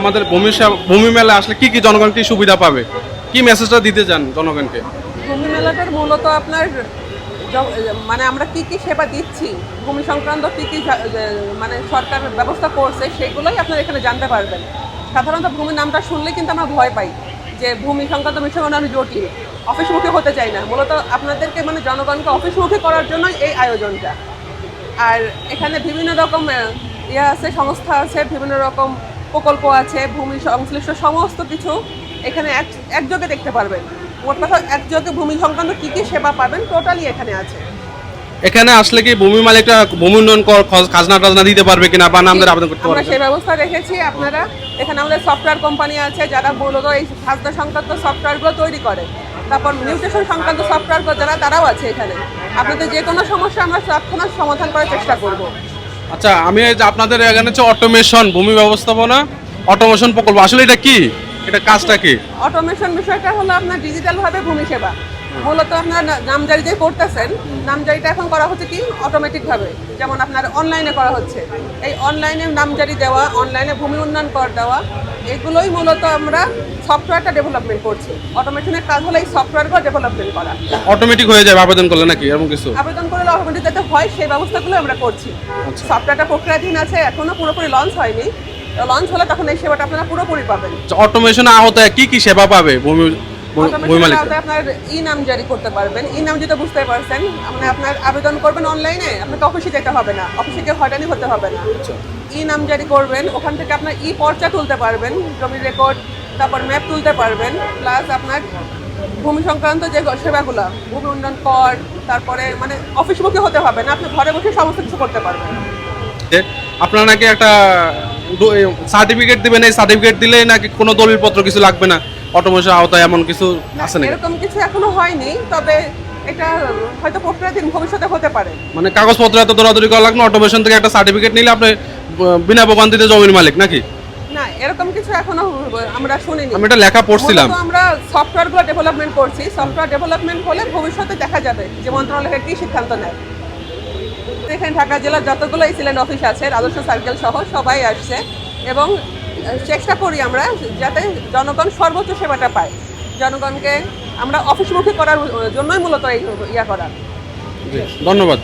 আমাদের ভূমি মেলা আসলে কি জনগণ কি সুবিধা পাবে, কি মেসেজটা দিতে চান জনগণকে? ভূমি মেলাটার মূলত আপনার মানে আমরা কি কি সেবা দিচ্ছি, ভূমি সংক্রান্ত কি কি মানে সরকার ব্যবস্থা করছে সেগুলোই আপনারা এখানে জানতে পারবেন। সাধারণত ভূমি নামটা শুনলে কিন্তু আমরা ভয় পাই যে ভূমি সংক্রান্ত বিষয় মানে আমি জটিল, অফিসমুখী হতে চাই না। মূলত আপনাদেরকে মানে জনগণকে অফিসমুখী করার জন্যই এই আয়োজনটা। আর এখানে বিভিন্ন রকম আছে, সংস্থা আছে, বিভিন্ন রকম প্রকল্প আছে, ভূমি সংশ্লিষ্ট সমস্ত কিছু এখানে একযোগে দেখতে পারবেন। মোট কথা একযোগে ভূমি সংক্রান্ত কী কী সেবা পাবেন টোটালি এখানে আছে। এখানে আসলে কি ভূমি মালিকরা ভূমি উন্নয়ন খাজনা টাজনা দিতে পারবে কিনা বা নামদের আবেদন করতে পারবে? আমরা সেই ব্যবস্থা রেখেছি। আপনারা এখানে আমাদের সফটওয়্যার কোম্পানি আছে যারা মূলত এই খাজনা সংক্রান্ত সফটওয়্যারগুলো তৈরি করে। তারপর নিউট্রিশন সংক্রান্ত সফটওয়্যার যারা তারাও আছে এখানে। আপনাদের যে কোনো সমস্যা আমরা তৎক্ষণাৎ সমাধান করার চেষ্টা করব। আচ্ছা, আমি এই যে আপনাদের এখানে হচ্ছে অটোমেশন ভূমি ব্যবস্থাপনা অটোমেশন প্রকল্প, আসলে এটা কি, এটা কাজটা কি? অটোমেশন বিষয়টা হলো আপনার ডিজিটালভাবে ভূমি সেবা। মূলত আপনার নামজারি যে করতেছেন, নামজারিটা এখন করা হচ্ছে কি অটোমেটিকভাবে, যেমন আপনার অনলাইনে করা হচ্ছে। এই অনলাইনে নামজারি দেওয়া, অনলাইনে ভূমি উন্নয়ন কর দেওয়া, এগুলোই মূলত আমরা সফটওয়্যারটা ডেভেলপমেন্ট করছি। অটোমেশনের কাজ হলো এই সফটওয়্যারগুলো ডেভেলপমেন্ট করা। অটোমেটিক হয়ে যাবে আবেদন করলে নাকি এরকম কিছু? আবেদন করলে অটোমেটিক যাতে হয় সেই ব্যবস্থাগুলো আমরা করছি। সফটওয়্যারটা প্রক্রিয়াধীন আছে, এখনো পুরোপুরি লঞ্চ হয়নি। লঞ্চ হলে তখন এই সেবাটা আপনারা পুরোপুরি পাবেন। অটোমেশনের আওতায় কি কি সেবা পাবে ভূমি মালিক? আপনার ই নাম জারি করতে পারবেন। ই নাম যেটা বুঝতে পারছেন, মানে আপনার আবেদন করবেন অনলাইনে, আপনাকে অফিসে যেতে হবে না, অফিসে গিয়ে হয়রানি হতে হবে না। ই নাম জারি করবেন, ওখান থেকে আপনার ই পর্চা তুলতে পারবেন, জমির রেকর্ড, তারপর ম্যাপ তুলতে পারবেন, প্লাস আপনার ভূমি সংক্রান্ত যে সেবাগুলো, ভূমি উন্নয়ন কর, তারপরে মানে অফিসমুখী হতে হবে না, আপনি ঘরে বসে সমস্ত কিছু করতে পারবেন। আপনারা নাকি একটা সার্টিফিকেট দিবেন, এই সার্টিফিকেট দিলে নাকি কোনো দলিলপত্র কিছু লাগবে না অটোমেশন আওতায়, এমন কিছু আছে নাকি? এরকম কিছু এখনো হয়নি, তবে এটা হয়তো প্রক্রিয়াধীন, ভবিষ্যতে হতে পারে। মানে কাগজপত্র এত দৌড়াদৌড়ি করা লাগবে, অটোমেশন থেকে একটা সার্টিফিকেট নিলে আপনি বিনা ভোগান্তিতে জমির মালিক নাকি? না, এরকম কিছু এখনো আমরা শুনিনি। আমি এটা লেখা পড়ছিলাম। আমরা সফটওয়্যারগুলো ডেভেলপমেন্ট করছি। সফটওয়্যার ডেভেলপমেন্ট হলে ভবিষ্যতে দেখা যাবে যে মন্ত্রণালয়ের কি সিদ্ধান্ত নেয়। এখানে ঢাকা জেলার যতগুলো সিল্যান্ড অফিস আছে, রাজস্ব সার্কেল সহ সবাই আসছে এবং চেষ্টা করি আমরা যাতে জনগণ সর্বোচ্চ সেবাটা পায়। জনগণকে আমরা অফিসমুখী করার জন্যই মূলত এই ইয়া করা। ধন্যবাদ।